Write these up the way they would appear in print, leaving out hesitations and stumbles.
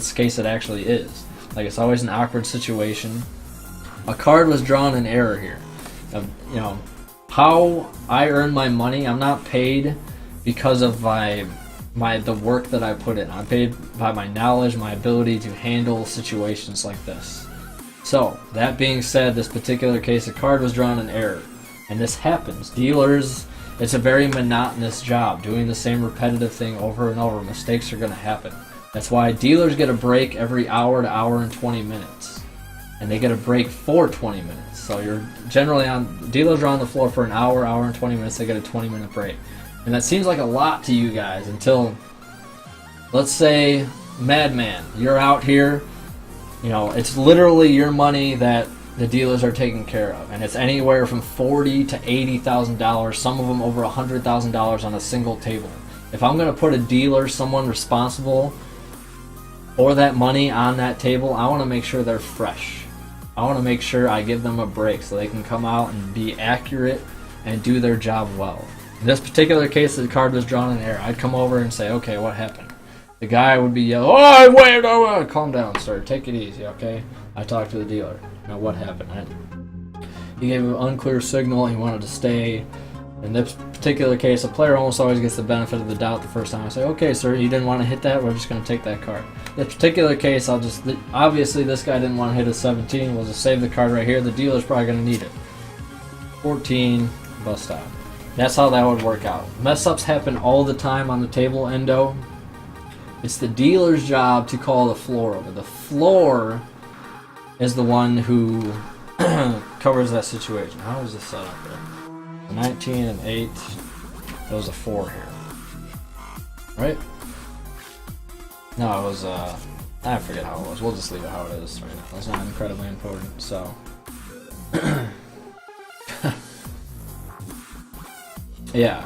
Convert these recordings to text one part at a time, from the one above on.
this case it actually is. Like, it's always an awkward situation. A card was drawn in error here. You know, how I earn my money, I'm not paid because of the work that I put in. I'm paid by my knowledge, my ability to handle situations like this. So, that being said, this particular case, a card was drawn in error. And this happens. Dealers, it's a very monotonous job, doing the same repetitive thing over and over. Mistakes are going to happen. That's why dealers get a break every hour to hour and 20 minutes. And they get a break for 20 minutes. So you're generally dealers are on the floor for an hour, hour and 20 minutes, they get a 20-minute break. And that seems like a lot to you guys until, let's say, Madman, you're out here, you know, it's literally your money that the dealers are taking care of, and it's anywhere from $40,000 to $80,000, some of them over $100,000 on a single table. If I'm going to put a dealer, someone responsible for that money on that table, I want to make sure they're fresh. I want to make sure I give them a break so they can come out and be accurate and do their job well. In this particular case, the card was drawn in error. I'd come over and say, okay, what happened? The guy would be yelling, oh, wait, oh, calm down, sir. Take it easy, okay? I talked to the dealer. Now, what happened? He gave an unclear signal. He wanted to stay. In this particular case, a player almost always gets the benefit of the doubt the first time. I say, okay, sir, you didn't want to hit that. We're just going to take that card. In this particular case, obviously this guy didn't want to hit a 17. We'll just save the card right here. The dealer's probably going to need it. 14, bust out. That's how that would work out. Mess-ups happen all the time on the table, Endo. It's the dealer's job to call the floor over. The floor is the one who covers that situation. How is this set up here? 19 and 8. There was a 4 here. Right? No, it was, I forget how it was. We'll just leave it how it is right now. It's not incredibly important, so. Yeah.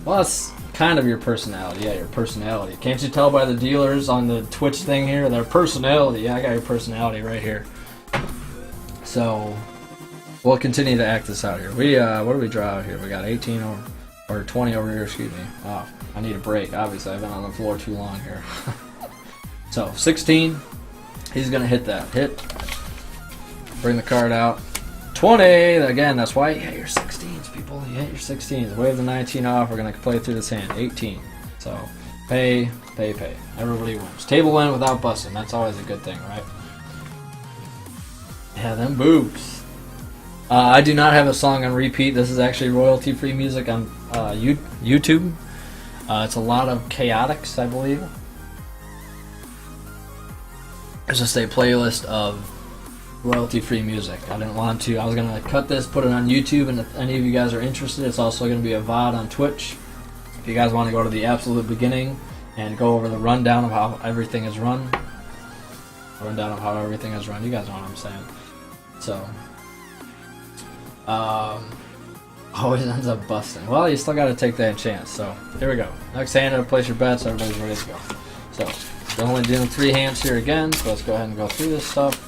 Well, that's kind of your personality. Yeah, your personality. Can't you tell by the dealers on the Twitch thing here? Their personality. Yeah, I got your personality right here. So, we'll continue to act this out here. We, what do we draw out here? We got 18 over, or 20 over here, excuse me. Oh, I need a break. Obviously, I've been on the floor too long here. So, 16. He's going to hit that. Hit. Bring the card out. 20. Again, that's why you hit your 16s, people. You hit your 16s. Wave the 19 off. We're going to play through this hand. 18. So, pay, pay, pay. Everybody wins. Table win without busting. That's always a good thing, right? Yeah, them boobs. I do not have a song on repeat. This is actually royalty-free music on YouTube. It's a lot of Chaotix, I believe. It's just a playlist of royalty-free music. I didn't want to. I was going to cut this, put it on YouTube, and if any of you guys are interested, it's also going to be a VOD on Twitch. If you guys want to go to the absolute beginning and go over the rundown of how everything is run. You guys know what I'm saying. So, always ends up busting. Well, you still got to take that chance. So, here we go. Next hand, place your bets. Everybody's ready to go. So, we're only doing 3 hands here again. So, let's go ahead and go through this stuff.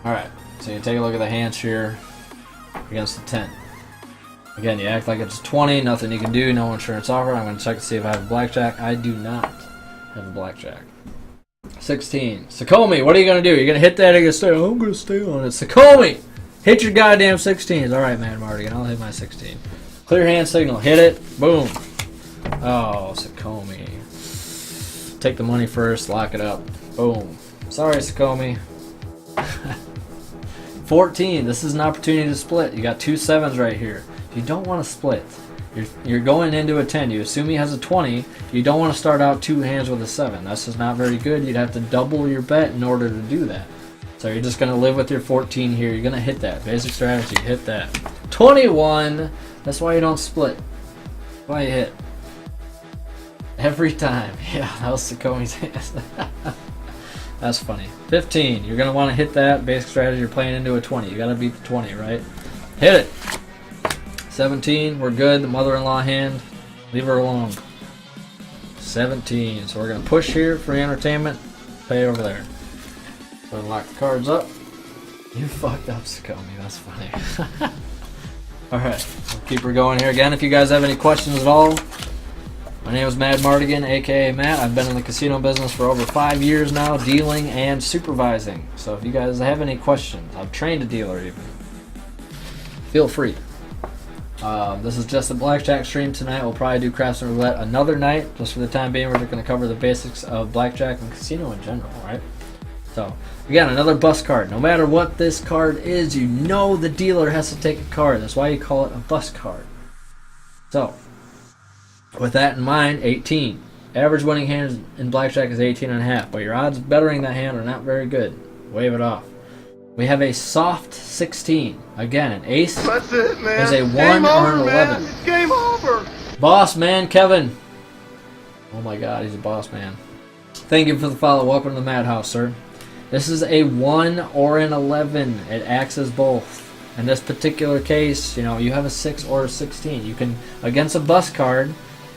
Alright, so you take a look at the hands here against the 10. Again, you act like it's 20, nothing you can do, no insurance offer. I'm going to check to see if I have a blackjack. I do not have a blackjack. 16. Sakomi, what are you going to do? You're going to hit that? You're going to stay? I'm going to stay on it. Sakomi! Hit your goddamn 16s. Alright, man, Marty, I'll hit my 16. Clear hand signal. Hit it. Boom. Oh, Sakomi. Take the money first. Lock it up. Boom. Sorry, Sakomi. 14. This is an opportunity to split. You got 2 7s right here. If you don't want to split, you're going into a 10. You assume he has a 20. You don't want to start out 2 hands with a 7. That's just not very good. You'd have to double your bet in order to do that. So you're just going to live with your 14 here. You're going to hit that. Basic strategy. Hit that. 21. That's why you don't split. That's why you hit. Every time. Yeah, that was Sakomi's hand. That's funny. 15. You're going to want to hit that. Basic strategy. You're playing into a 20. You got to beat the 20, right? Hit it. 17. We're good. The mother-in-law hand. Leave her alone. 17. So we're going to push here. Free entertainment. Pay over there. So lock the cards up. You fucked up, Sakomi. That's funny. Alright. We'll keep her going here again. If you guys have any questions at all, My name is Mad Mardigan, aka Matt. I've been in the casino business for over 5 years now, dealing and supervising. So if you guys have any questions, I've trained a dealer even. Feel free. This is just a blackjack stream tonight. We'll probably do craps and roulette another night. Just for the time being, we're just going to cover the basics of blackjack and casino in general, right? So, again, another bust card. No matter what this card is, you know the dealer has to take a card. That's why you call it a bust card. So, with that in mind, 18. Average winning hand in blackjack is 18.5, but your odds of bettering that hand are not very good. Wave it off. We have a soft 16. Again, an ace That's it, man. is a 1 Game or over, an 11. man. Game over. Boss man, Kevin. Oh my God, he's a boss man. Thank you for the follow. Welcome to the Madhouse, sir. This is a 1 or an 11. It acts as both. In this particular case, you know, you have a 6 or a 16. You can, against a bust card,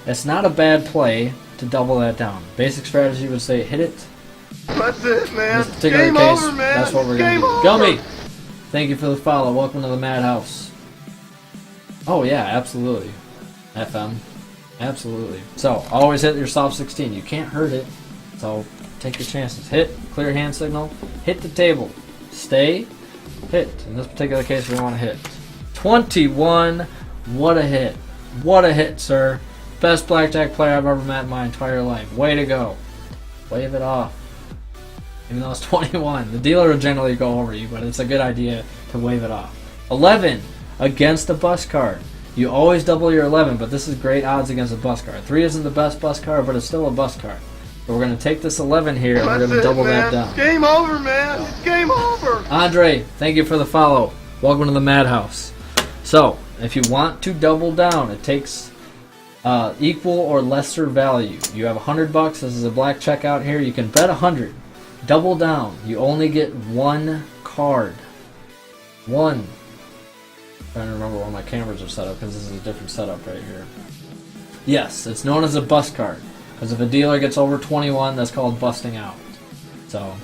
it's not a bad play to double that down. Basic strategy would say hit it. That's it, man. In this particular Game case, over, man. that's what we're going to Game do. over. Gummy! Thank you for the follow. Welcome to the Madhouse. Oh, yeah, absolutely. FM. Absolutely. So, always hit your soft 16. You can't hurt it, so take your chances. Hit, clear hand signal, hit the table. Stay, hit. In this particular case, we want to hit. 21. What a hit. What a hit, sir. Best blackjack player I've ever met in my entire life. Way to go. Wave it off. Even though it's 21. The dealer will generally go over you, but it's a good idea to wave it off. 11. Against a bust card. You always double your 11, but this is great odds against a bust card. 3 isn't the best bust card, but it's still a bust card. But we're going to take this 11 here, and we're going to double that down. Game over, man. It's game over. Andre, thank you for the follow. Welcome to the Madhouse. So, if you want to double down, it takes equal or lesser value. You have $100. This is a black checkout here. You can bet 100. Double down. You only get 1 card. 1. I'm trying to remember where my cameras are set up because this is a different setup right here. Yes, it's known as a bust card. Because if a dealer gets over 21, that's called busting out. So,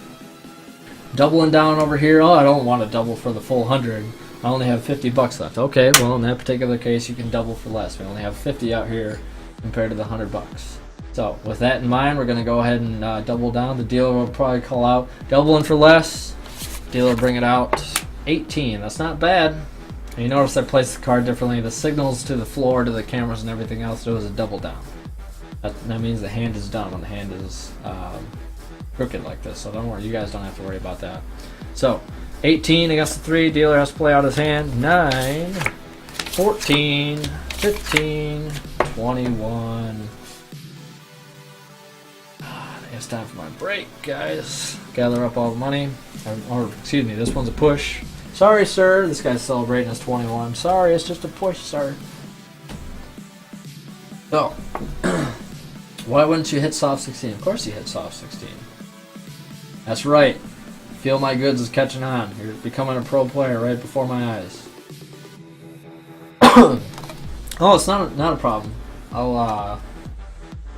doubling down over here. Oh, I don't want to double for the full 100. I only have $50 left. Okay, well in that particular case, you can double for less. We only have 50 out here compared to the $100. So, with that in mind, we're going to go ahead and double down. The dealer will probably call out doubling for less. Dealer bring it out 18. That's not bad. And you notice I placed the card differently. The signals to the floor, to the cameras, and everything else, it was a double down. That means the hand is done when the hand is crooked like this. So don't worry, you guys don't have to worry about that. So 18 against the 3. Dealer has to play out his hand. 9, 14, 15, 21. It's time for my break, guys. Gather up all the money. Or excuse me, this one's a push. Sorry, sir. This guy's celebrating his 21. Sorry, it's just a push, sir. So, why wouldn't you hit soft 16? Of course you hit soft 16. That's right. Feel My Goods is catching on. You're becoming a pro player right before my eyes. Oh, it's not a problem.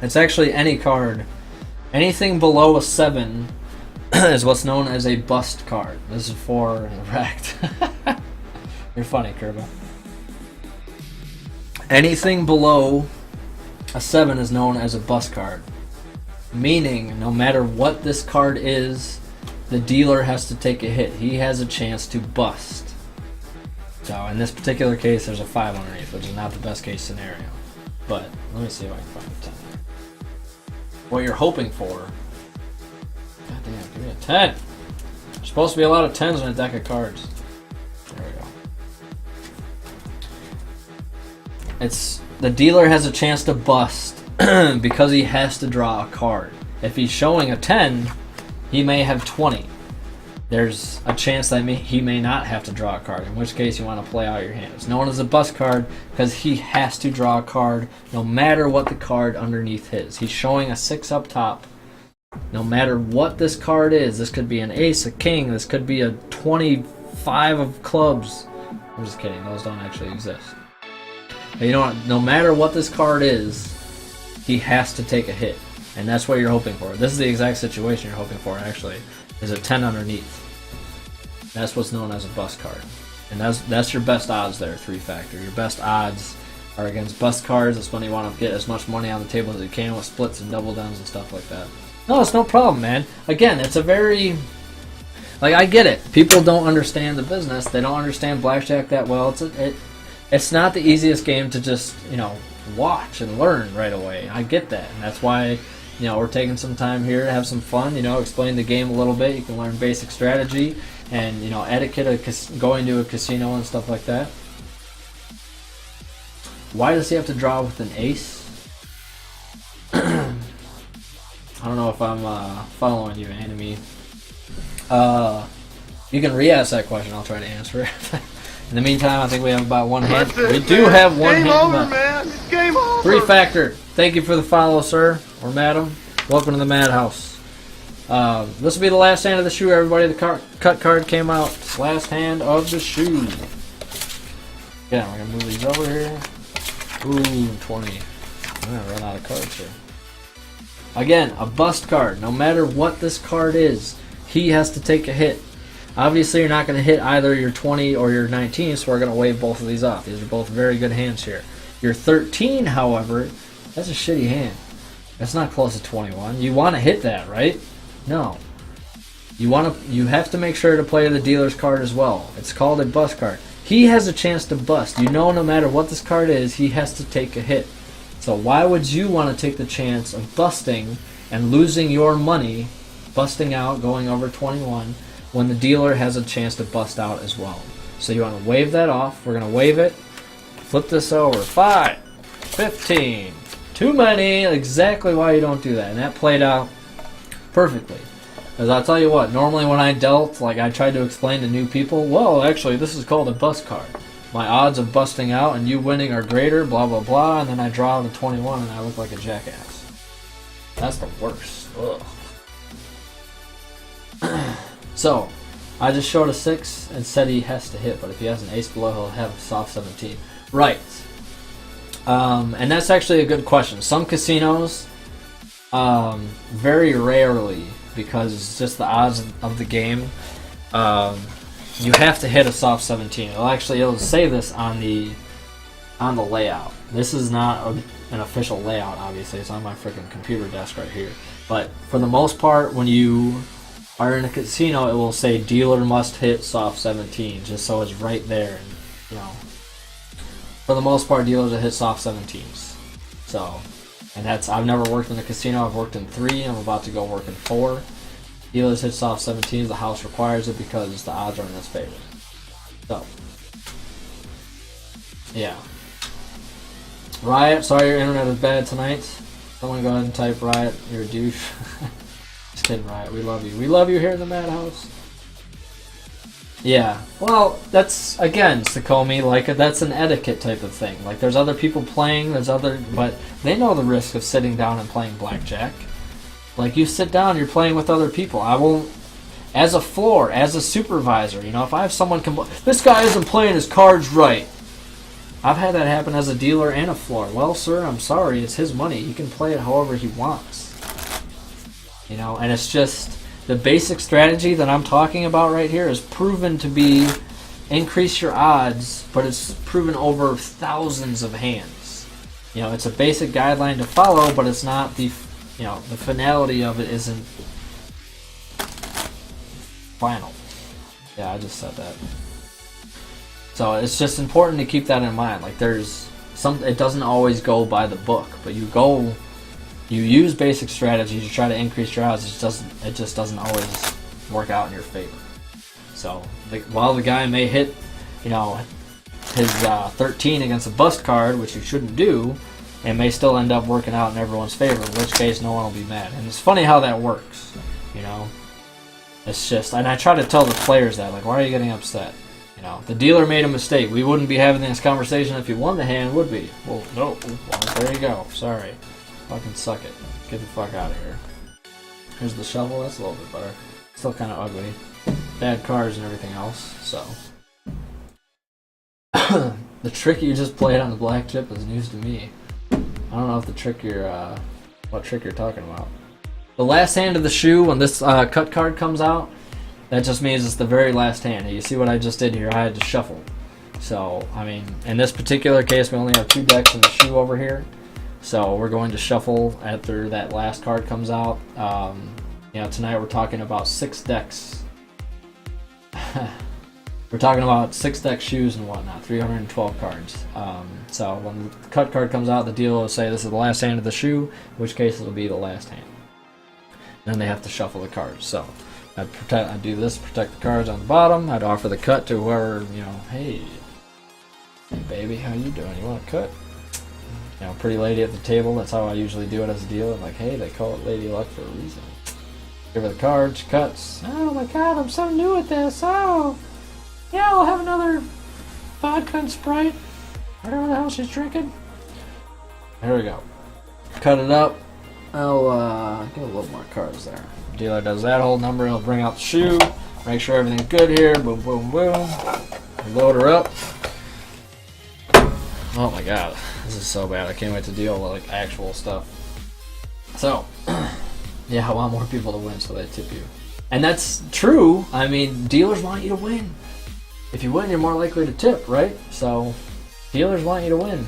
It's actually any card. Anything below a 7 is what's known as a bust card. This is for wrecked. You're funny, Kerba. Anything below a 7 is known as a bust card. Meaning, no matter what this card is, the dealer has to take a hit. He has a chance to bust. So, in this particular case, there's a 5 underneath, which is not the best case scenario. But, let me see if I can find a 10 there. What you're hoping for. God damn, give me a 10. There's supposed to be a lot of 10s in a deck of cards. There we go. It's the dealer has a chance to bust because he has to draw a card. If he's showing a 10, he may have 20. There's a chance that he may not have to draw a card, in which case you want to play out your hand. It's known as a bust card because he has to draw a card no matter what the card underneath his. He's showing a 6 up top. No matter what this card is, this could be an ace, a king, this could be a 25 of clubs. I'm just kidding, those don't actually exist. But you know what, no matter what this card is, he has to take a hit. And that's what you're hoping for. This is the exact situation you're hoping for, actually. Is a 10 underneath. That's what's known as a bust card. And that's your best odds there, 3 factor. Your best odds or against bust cards. That's when you want to get as much money on the table as you can with splits and double downs and stuff like that. No, it's no problem, man. Again, it's a very... Like, I get it. People don't understand the business. They don't understand blackjack that well. It's not the easiest game to just, watch and learn right away. I get that. And that's why, we're taking some time here to have some fun, explain the game a little bit. You can learn basic strategy and, etiquette of going to a casino and stuff like that. Why does he have to draw with an ace? I don't know if I'm following you, Enemy. You can re-ask that question. I'll try to answer it. In the meantime, I think we have about one hand. We do have one hand. Game over, man. It's game over. 3 Factor. Thank you for the follow, sir or madam. Welcome to the Madhouse. This will be the last hand of the shoe, everybody. The cut card came out. Last hand of the shoe. Yeah, we're gonna move these over here. Ooh, 20. I'm gonna run out of cards here. Again, a bust card. No matter what this card is, he has to take a hit. Obviously, you're not going to hit either your 20 or your 19, so we're going to waive both of these off. These are both very good hands here. Your 13, however, that's a shitty hand. That's not close to 21. You want to hit that, right? No. You have to make sure to play the dealer's card as well. It's called a bust card. He has a chance to bust. No matter what this card is, he has to take a hit. So why would you want to take the chance of busting and losing your money, busting out, going over 21, when the dealer has a chance to bust out as well? So you want to waive that off. We're going to waive it. Flip this over. 5, 15. Too many. Exactly why you don't do that. And that played out perfectly. Because I'll tell you what, normally when I dealt, I tried to explain to new people, well, actually, this is called a bust card. My odds of busting out and you winning are greater, blah, blah, blah, and then I draw the 21 and I look like a jackass. That's the worst. Ugh. So, I just showed a 6 and said he has to hit, but if he has an ace below, he'll have a soft 17. Right. And that's actually a good question. Some casinos, very rarely, because it's just the odds of the game, you have to hit a soft 17. It'll say this on the layout. This is not an official layout, obviously. It's on my freaking computer desk right here. But for the most part, when you are in a casino, it will say dealer must hit soft 17, just so it's right there. And, for the most part, dealers will hit soft 17s. So, and I've never worked in a casino. I've worked in 3. I'm about to go work in 4. Dealers hit soft 17s. The house requires it because the odds are in his favor. So, yeah. Riot, sorry your internet is bad tonight. Someone go ahead and type Riot. You're a douche. Just kidding, Riot. We love you. We love you here in the Madhouse. Yeah. Well, that's, again, Sakomi, that's an etiquette type of thing. There's other people playing, but they know the risk of sitting down and playing blackjack. You sit down, you're playing with other people. I won't, as a floor, as a supervisor, if I have someone this guy isn't playing his cards right. I've had that happen as a dealer and a floor. Well, sir, I'm sorry, it's his money. He can play it however he wants. And it's just the basic strategy that I'm talking about right here is proven to be increase your odds, but it's proven over thousands of hands. It's a basic guideline to follow, but it's not the finality of it isn't final. Yeah, I just said that. So it's just important to keep that in mind. It doesn't always go by the book, but you use basic strategies to try to increase your odds. It just doesn't always work out in your favor. So while the guy may hit, his 13 against a bust card, which you shouldn't do, it may still end up working out in everyone's favor, in which case no one will be mad. And it's funny how that works, It's just, and I try to tell the players that, why are you getting upset? The dealer made a mistake. We wouldn't be having this conversation if you won the hand, would we? Well, no. Well, there you go. Sorry. Fucking suck it. Get the fuck out of here. Here's the shovel. That's a little bit better. Still kind of ugly. Bad cards and everything else, so. The trick you just played on the black chip is news to me. I don't know if what trick you're talking about. The last hand of the shoe, when this cut card comes out, that just means it's the very last hand. You see what I just did here? I had to shuffle. So, I mean, in this particular case, we only have 2 decks in the shoe over here. So we're going to shuffle after that last card comes out. Tonight we're talking about 6 decks. We're talking about 6 deck shoes and whatnot, 312 cards. So when the cut card comes out, the dealer will say this is the last hand of the shoe, in which case it'll be the last hand. Then they have to shuffle the cards. So I'd do this, protect the cards on the bottom. I'd offer the cut to whoever, hey baby, how you doing? You want a cut? Pretty lady at the table. That's how I usually do it as a dealer. I'm like, hey, they call it Lady Luck for a reason. Give her the card, she cuts. Oh my god, I'm so new at this. Oh, yeah, I'll have another vodka and Sprite. Whatever the hell she's drinking. There we go. Cut it up. I'll get a little more cards there. Dealer does that whole number. He'll bring out the shoe. Make sure everything's good here. Boom, boom, boom. Load her up. Oh my god, this is so bad. I can't wait to deal with like actual stuff. So, yeah, I want more people to win so they tip you. And that's true. I mean, dealers want you to win. If you win, you're more likely to tip, right? So, dealers want you to win.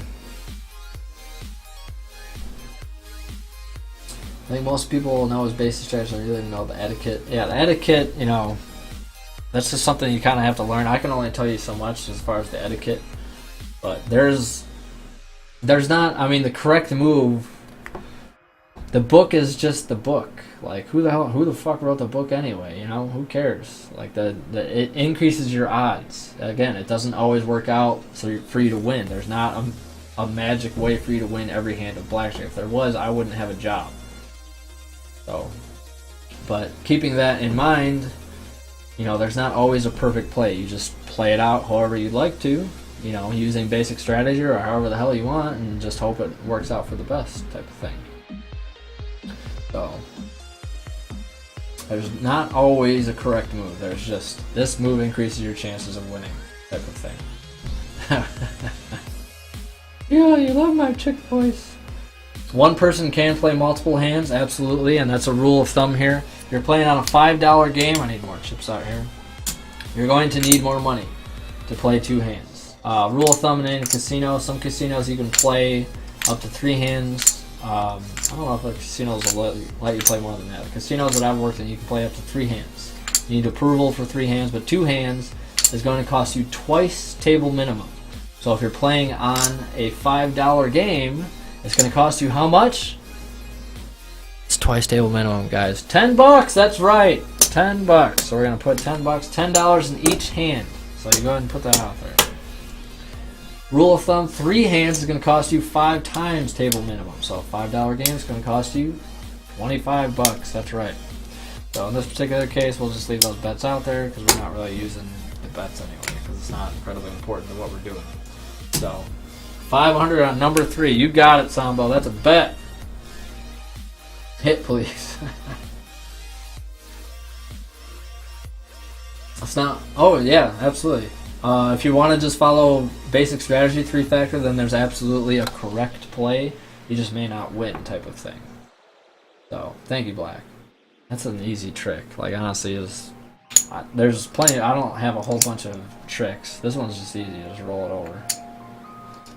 I think most people know his basic strategy. They really know the etiquette. Yeah, the etiquette, that's just something you kind of have to learn. I can only tell you so much as far as the etiquette. But there's not, I mean, the correct move, the book is just the book. Like, who the fuck wrote the book anyway, Who cares? Like, it increases your odds. Again, it doesn't always work out for you to win. There's not a magic way for you to win every hand of blackjack. If there was, I wouldn't have a job. So, but keeping that in mind, there's not always a perfect play. You just play it out however you'd like to. Using basic strategy or however the hell you want, and just hope it works out for the best type of thing. So, there's not always a correct move. There's just, this move increases your chances of winning type of thing. Yeah, you love my chick voice. One person can play multiple hands, absolutely, and that's a rule of thumb here. If you're playing on a $5 game, I need more chips out here. You're going to need more money to play 2 hands. Rule of thumb in any casino, some casinos you can play up to 3 hands. I don't know if the casinos will let you play more than that. The casinos that I've worked in, you can play up to 3 hands. You need approval for 3 hands, but 2 hands is going to cost you twice table minimum. So if you're playing on a $5 game, it's going to cost you how much? It's twice table minimum, guys. $10, that's right. $10. So we're going to put $10, $10 in each hand. So you go ahead and put that out there. Rule of thumb, 3 hands is going to cost you 5 times table minimum. So a $5 game is going to cost you $25. That's right. So in this particular case, we'll just leave those bets out there because we're not really using the bets anyway because it's not incredibly important to what we're doing. So 500 on number 3. You got it, Sambo. That's a bet. Hit, please. It's not. Oh, yeah, absolutely. If you want to just follow basic strategy 3-factor, then there's absolutely a correct play. You just may not win type of thing. So, thank you, Black. That's an easy trick. Like, honestly, there's plenty. I don't have a whole bunch of tricks. This one's just easy. Just roll it over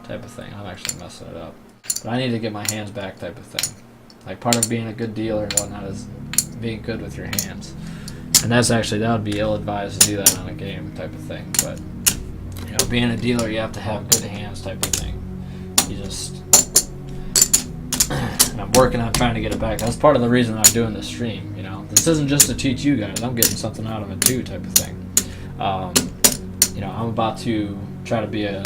type of thing. I'm actually messing it up. But I need to get my hands back type of thing. Like, part of being a good dealer and whatnot is being good with your hands. And that would be ill-advised to do that on a game type of thing. But, being a dealer, you have to have good hands type of thing. You just... and I'm working on trying to get it back. That's part of the reason I'm doing this stream, This isn't just to teach you guys. I'm getting something out of it too type of thing. I'm about to try to be a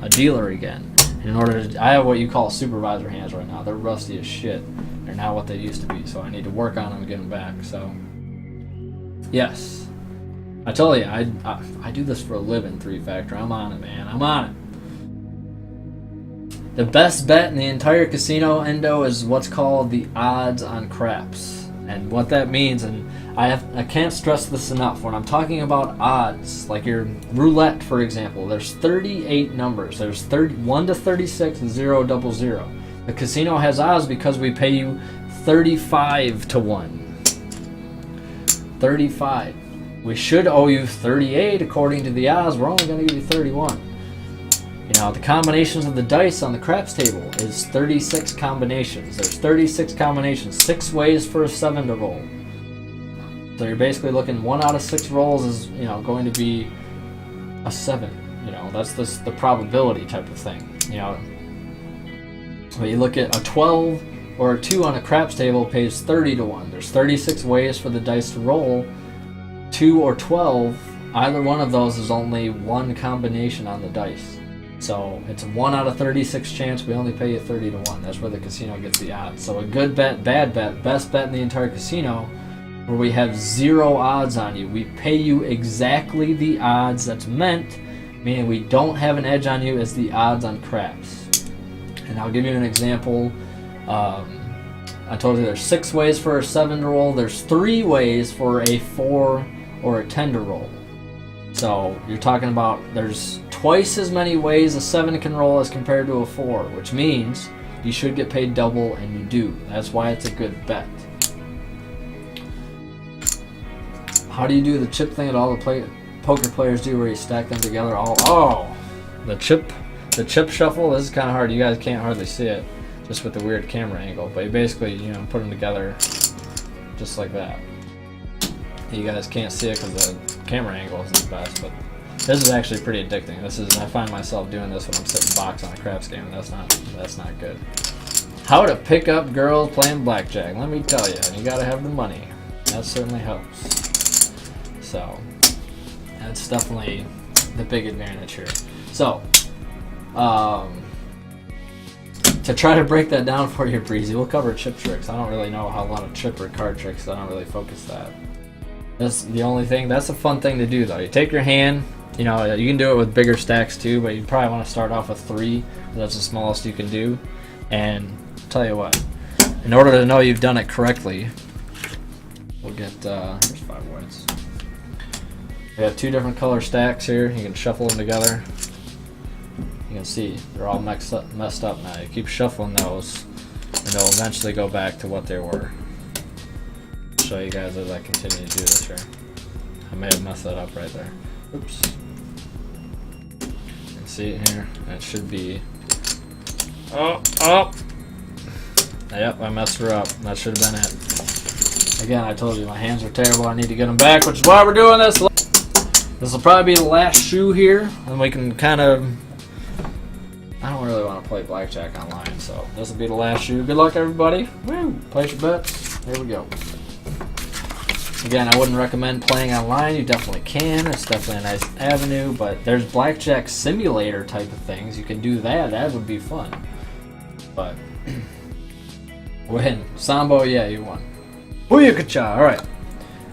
dealer again. And I have what you call supervisor hands right now. They're rusty as shit. They're not what they used to be. So I need to work on them and get them back. So... yes. I tell you, I do this for a living, 3-factor. I'm on it, man. I'm on it. The best bet in the entire casino, Endo, is what's called the odds on craps. And what that means, and I can't stress this enough, when I'm talking about odds, like your roulette, for example, there's 38 numbers. There's 1 to 36 and 0 00. The casino has odds because we pay you 35 to 1. 35. We should owe you 38 according to the odds. We're only going to give you 31. You know, the combinations of the dice on the craps table is 36 combinations. There's 36 combinations, 6 ways for a 7 to roll. So you're basically looking 1 out of 6 rolls is, you know, going to be a 7. You know, that's the probability type of thing. You know, but you look at a 12 or a 2 on a craps table pays 30 to 1. There's 36 ways for the dice to roll. 2 or 12, either one of those is only 1 combination on the dice. So it's a 1 out of 36 chance. We only pay you 30 to 1. That's where the casino gets the odds. So a good bet, bad bet, best bet in the entire casino, where we have 0 odds on you. We pay you exactly the odds that's meant, meaning we don't have an edge on you as the odds on craps. And I'll give you an example. I told you there's 6 ways for a 7 to roll. There's 3 ways for a 4 or a 10 to roll. So you're talking about there's twice as many ways a 7 can roll as compared to a 4, which means you should get paid double, and you do. That's why it's a good bet. How do you do the chip thing that all the poker players do, where you stack them together? The chip shuffle. This is kind of hard. You guys can't hardly see it, just with the weird camera angle. But you basically, you know, put them together just like that. You guys can't see it because the camera angle isn't the best, but this is actually pretty addicting. I find myself doing this when I'm sitting box on a craps game, and that's not good. How to pick up girls playing blackjack. Let me tell you, you gotta have the money. That certainly helps. So that's definitely the big advantage here. So to try to break that down for you, Breezy, we'll cover chip tricks. I don't really know how a lot of chip or card tricks. I don't really focus that. That's the only thing. That's a fun thing to do, though. You take your hand. You know, you can do it with bigger stacks too, but you probably want to start off with 3. That's the smallest you can do. And I'll tell you what, in order to know you've done it correctly, we'll get here's 5 whites. We have 2 different color stacks here. You can shuffle them together. You can see they're all messed up now. You keep shuffling those, and they'll eventually go back to what they were. I'll show you guys as I continue to do this here. I may have messed that up right there. Oops. You can see it here. It should be. Oh! Yep, I messed her up. That should have been it. Again, I told you my hands are terrible. I need to get them back, which is why we're doing this. This will probably be the last shoe here, and we can kind of. I don't really want to play blackjack online, so this will be the last shoe. Good luck, everybody. Woo! Place your bets. Here we go. Again, I wouldn't recommend playing online. You definitely can. It's definitely a nice avenue, but there's blackjack simulator type of things. You can do that. That would be fun. But win. Sambo, yeah, you won. Booyakacha. All right.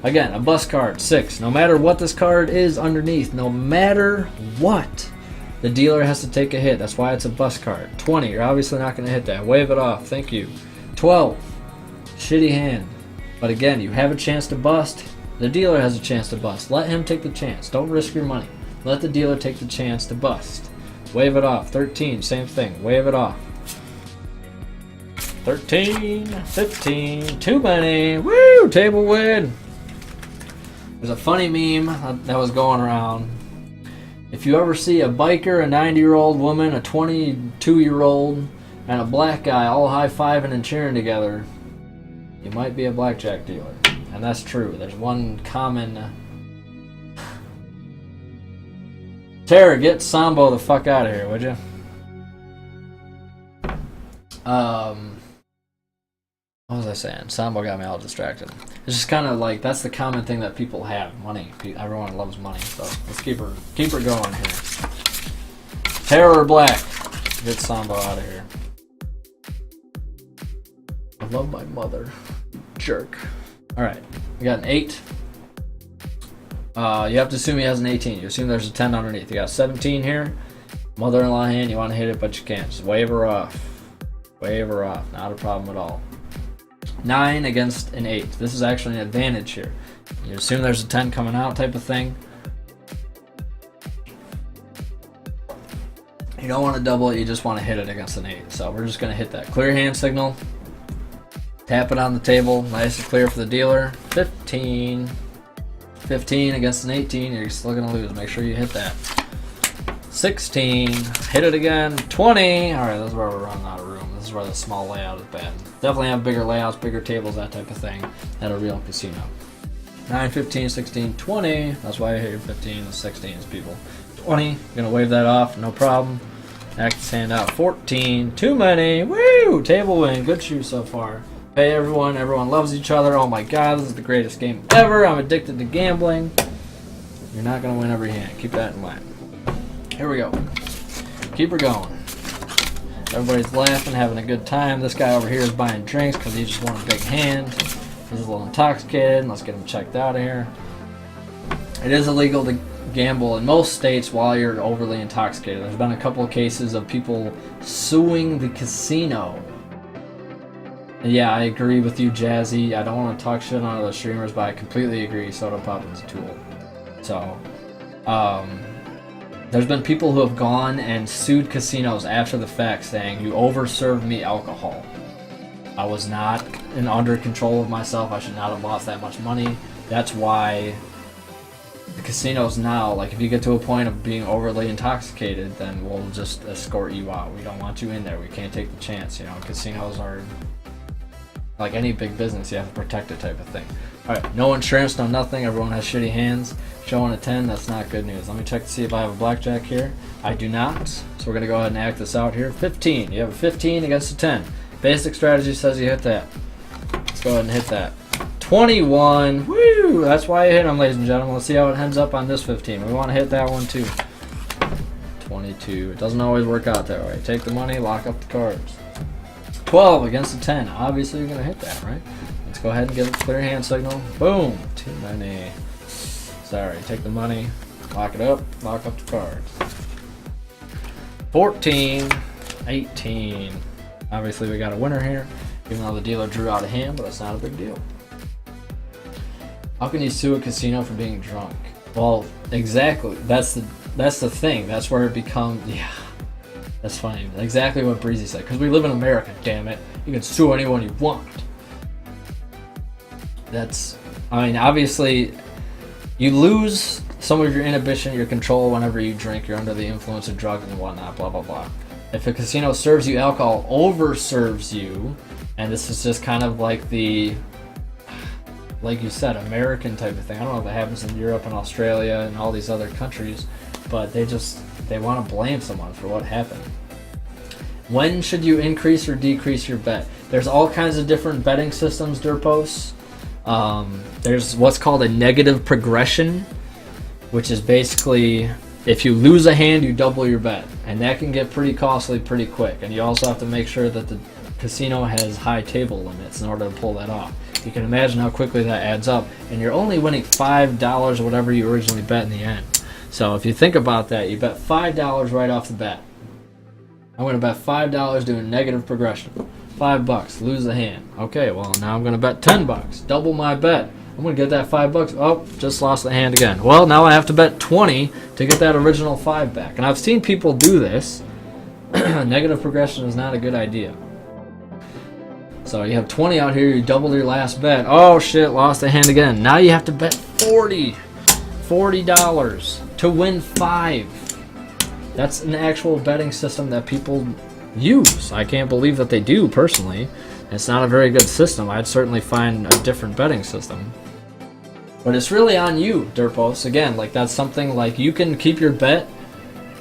Again, a bus card, 6. No matter what this card is underneath, no matter what, the dealer has to take a hit. That's why it's a bus card. 20. You're obviously not going to hit that. Wave it off. Thank you. 12. Shitty hand. But again, you have a chance to bust. The dealer has a chance to bust. Let him take the chance. Don't risk your money. Let the dealer take the chance to bust. Wave it off. 13, same thing. Wave it off. 13, 15, too many. Woo! Table win. There's a funny meme that was going around. If you ever see a biker, a 90-year-old woman, a 22-year-old, and a black guy all high-fiving and cheering together, you might be a blackjack dealer. And that's true. There's one common... Tara, get Sambo the fuck out of here, would you? What was I saying? Sambo got me all distracted. It's just kind of like, that's the common thing that people have. Money. Everyone loves money. So let's keep her going here. Tara or black? Get Sambo out of here. I love my mother. Jerk. Alright, we got an 8. You have to assume he has an 18. You assume there's a 10 underneath. You got 17 here. Mother-in-law hand, you want to hit it, but you can't. Just wave her off. Wave her off. Not a problem at all. 9 against an 8. This is actually an advantage here. You assume there's a 10 coming out type of thing. You don't want to double it, you just want to hit it against an 8. So we're just going to hit that. Clear hand signal. Tap it on the table. Nice and clear for the dealer. 15. 15 against an 18, you're still going to lose. Make sure you hit that. 16, hit it again. 20. All right, this is where we're running out of room. This is where the small layout is bad. Definitely have bigger layouts, bigger tables, that type of thing at a real casino. 9, 15, 16, 20. That's why I hit your 15 and 16s, people. 20. Gonna wave that off, no problem. Act this hand out. 14. Too many. Woo! Table win. Good shoe so far. Hey everyone. Everyone loves each other. Oh my god, this is the greatest game ever. I'm addicted to gambling. You're not gonna win every hand. Keep that in mind. Here we go. Keep her going. Everybody's laughing, having a good time. This guy over here is buying drinks because he just won a big hand. He's a little intoxicated. Let's get him checked out of here. It is illegal to gamble in most states while you're overly intoxicated. There's been a couple of cases of people suing the casino. And yeah, I agree with you, Jazzy. I don't want to talk shit on other streamers, but I completely agree. Soda Pop is a tool. So, there's been people who have gone and sued casinos after the fact saying, you overserved me alcohol. I was not under control of myself. I should not have lost that much money. That's why the casinos now, like if you get to a point of being overly intoxicated, then we'll just escort you out. We don't want you in there. We can't take the chance. You know, casinos are like any big business. You have to protect it type of thing. Alright, no insurance, no nothing. Everyone has shitty hands. Showing a 10, that's not good news. Let me check to see if I have a blackjack here. I do not. So we're going to go ahead and act this out here. 15. You have a 15 against a 10. Basic strategy says you hit that. Let's go ahead and hit that. 21. Woo! That's why I hit them, ladies and gentlemen. Let's see how it ends up on this 15. We want to hit that one too. 22. It doesn't always work out that way. Take the money, lock up the cards. 12 against a 10. Obviously, you're going to hit that, right? Let's go ahead and give it a clear hand signal. Boom. Too many. Sorry. Take the money, lock it up, lock up the cards. 14. 18. Obviously, we got a winner here, even though the dealer drew out a hand, but it's not a big deal. How can you sue a casino for being drunk? Well, exactly. That's the thing. That's where it becomes. Yeah, that's funny. Exactly what Breezy said. Because we live in America. Damn it, you can sue anyone you want. I mean, obviously, you lose some of your inhibition, your control whenever you drink. You're under the influence of drugs and whatnot. Blah blah blah. If a casino serves you alcohol, overserves you, and this is just kind of like the, like you said, American type of thing. I don't know if it happens in Europe and Australia and all these other countries, but they want to blame someone for what happened. When should you increase or decrease your bet? There's all kinds of different betting systems, Derpos. There's what's called a negative progression, which is basically if you lose a hand, you double your bet, and that can get pretty costly pretty quick. And you also have to make sure that the casino has high table limits in order to pull that off. You can imagine how quickly that adds up, and you're only winning $5 or whatever you originally bet in the end. So if you think about that, you bet $5 right off the bat. I'm going to bet $5 doing negative progression. $5, lose the hand. Okay, well now I'm going to bet $10, double my bet. I'm going to get that $5. Oh, just lost the hand again. Well, now I have to bet 20 to get that original 5 back. And I've seen people do this. Negative progression is not a good idea. So you have 20 out here, you doubled your last bet. Oh shit, lost the hand again. Now you have to bet $40 to win 5. That's an actual betting system that people use. I can't believe that they do, personally. It's not a very good system. I'd certainly find a different betting system. But it's really on you, Derpos. Again, like that's something like you can keep your bet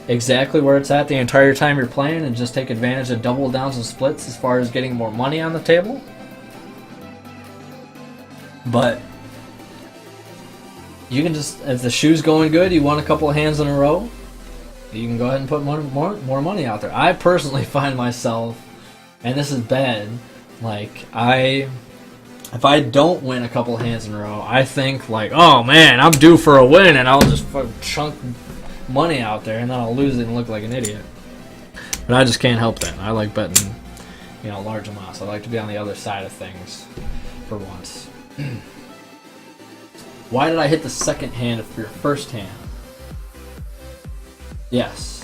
exactly where it's at the entire time you're playing and just take advantage of double downs and splits as far as getting more money on the table. But you can just, if the shoe's going good, you won a couple of hands in a row, you can go ahead and put more money out there. I personally find myself, and this is bad, like if I don't win a couple of hands in a row, I think like, oh man, I'm due for a win, and I'll just chunk money out there, and then I'll lose it and look like an idiot. But I just can't help that. I like betting, large amounts. I like to be on the other side of things for once. Why did I hit the second hand for your first hand? Yes.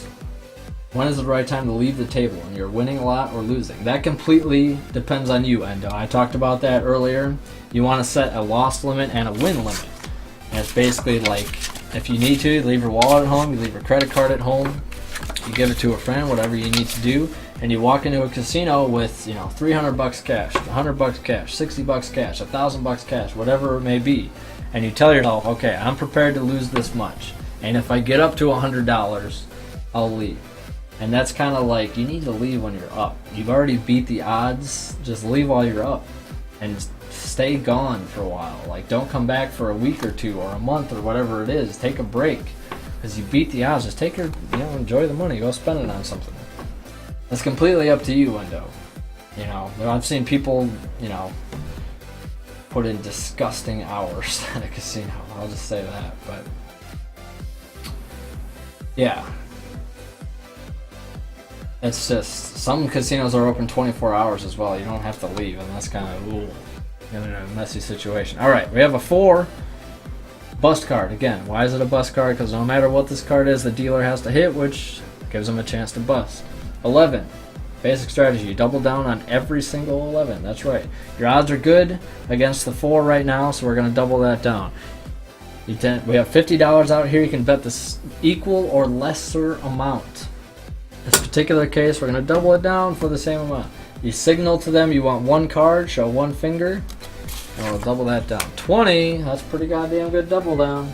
When is the right time to leave the table when you're winning a lot or losing? That completely depends on you, Endo. I talked about that earlier. You want to set a loss limit and a win limit. And it's basically like, if you need to, you leave your wallet at home, you leave your credit card at home, you give it to a friend, whatever you need to do, and you walk into a casino with, you know, $300 cash, $100 cash, $60 cash, $1,000 cash, whatever it may be, and you tell yourself, okay, I'm prepared to lose this much, and if I get up to $100, I'll leave. And that's kind of like, you need to leave when you're up. You've already beat the odds, just leave while you're up, and stay gone for a while. Like, don't come back for a week or two or a month or whatever it is. Take a break. Because you beat the odds, just take your, you know, enjoy the money, go spend it on something. It's completely up to you, Wendo. You know, I've seen people, you know, put in disgusting hours at a casino. I'll just say that, but yeah. It's just, some casinos are open 24 hours as well. You don't have to leave, and that's kind of, ooh, in a messy situation. All right, we have a 4. Bust card. Again, why is it a bust card? Because no matter what this card is, the dealer has to hit, which gives them a chance to bust. 11. Basic strategy. Double down on every single 11. That's right. Your odds are good against the 4 right now, so we're going to double that down. We have $50 out here. You can bet this equal or lesser amount. In this particular case, we're going to double it down for the same amount. You signal to them you want 1 card, show 1 finger. And we'll double that down. 20, that's pretty goddamn good double down.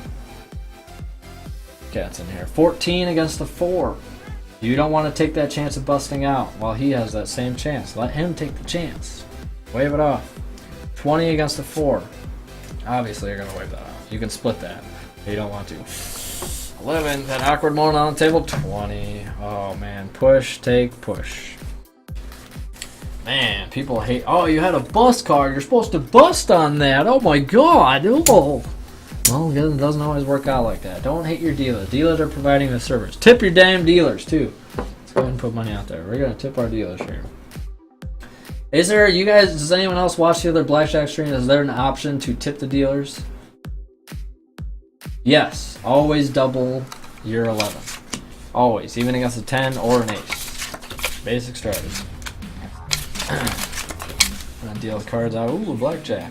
Cat's in here. 14 against the 4. You don't want to take that chance of busting out while he has that same chance. Let him take the chance. Wave it off. 20 against the 4. Obviously, you're going to wave that off. You can split that if you don't want to. 11, that awkward moment on the table. 20. Oh, man. Push, take, push. Man, people hate. Oh, you had a bust card. You're supposed to bust on that. Oh my god. Oh. Well, it doesn't always work out like that. Don't hate your dealer. Dealers are providing the service. Tip your damn dealers too. Let's go ahead and put money out there. We're gonna tip our dealers here. Is there, you guys? Does anyone else watch the other Blackjack stream? Is there an option to tip the dealers? Yes. Always double your 11. Always, even against a 10 or an ace. Basic strategy. Gonna deal the cards out. Ooh, blackjack.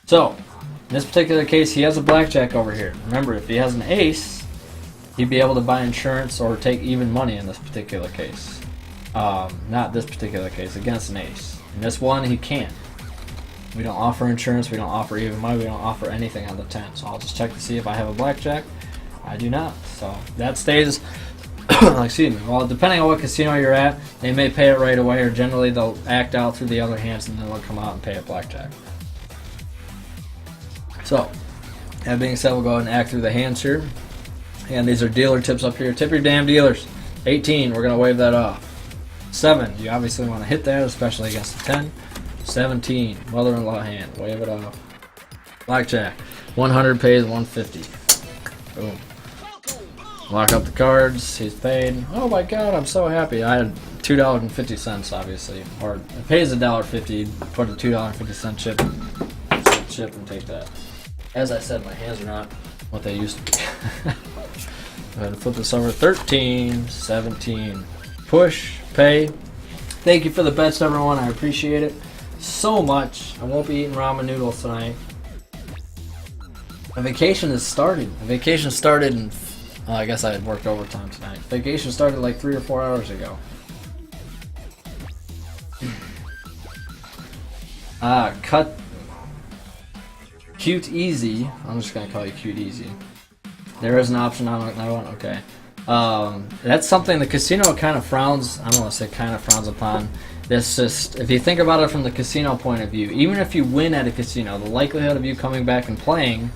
So, in this particular case, he has a blackjack over here. Remember, if he has an ace, he'd be able to buy insurance or take even money in this particular case. Not this particular case, against an ace. In this one, he can't. We don't offer insurance, we don't offer even money, we don't offer anything on the 10. So I'll just check to see if I have a blackjack. I do not. So that stays. Excuse me. Well, depending on what casino you're at, they may pay it right away, or generally they'll act out through the other hands and then they'll come out and pay a blackjack. So, that being said, we'll go ahead and act through the hands here. And these are dealer tips up here. Tip your damn dealers. 18, we're going to wave that off. 7, you obviously want to hit that, especially against the 10. 17, mother-in-law hand, wave it off. Blackjack, 100 pays 150. Boom. Lock up the cards. He's paid. Oh my god, I'm so happy. I had $2.50, obviously. Or it pays $1.50. Put a $2.50 chip and take that. As I said, my hands are not what they used to be. Go ahead and flip this over. 13, 17. Push, pay. Thank you for the bets, everyone. I appreciate it so much. I won't be eating ramen noodles tonight. A vacation has started. A vacation started in... I guess I had worked overtime tonight. Vacation started like 3 or 4 hours ago. Cut... Cute Easy. I'm just going to call you Cute Easy. There is an option on that one? Okay. That's something the casino kind of frowns... I don't want to say kind of frowns upon. This just... If you think about it from the casino point of view, even if you win at a casino, the likelihood of you coming back and playing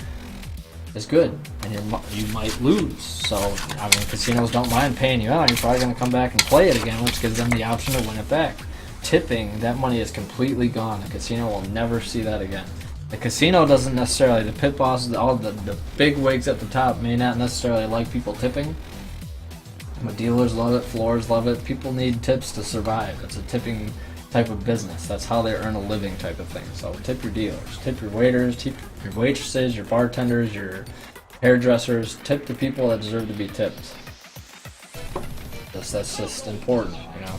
is good, and you might lose. So, I mean, casinos don't mind paying you out. You're probably going to come back and play it again, which gives them the option to win it back. Tipping, that money is completely gone. The casino will never see that again. The casino doesn't necessarily, the pit bosses, all the big wigs at the top may not necessarily like people tipping. But dealers love it, floors love it. People need tips to survive. It's a tipping type of business. That's how they earn a living type of thing. So tip your dealers, tip your waiters, tip your waitresses, your bartenders, your hairdressers. Tip the people that deserve to be tipped. That's just important, you know.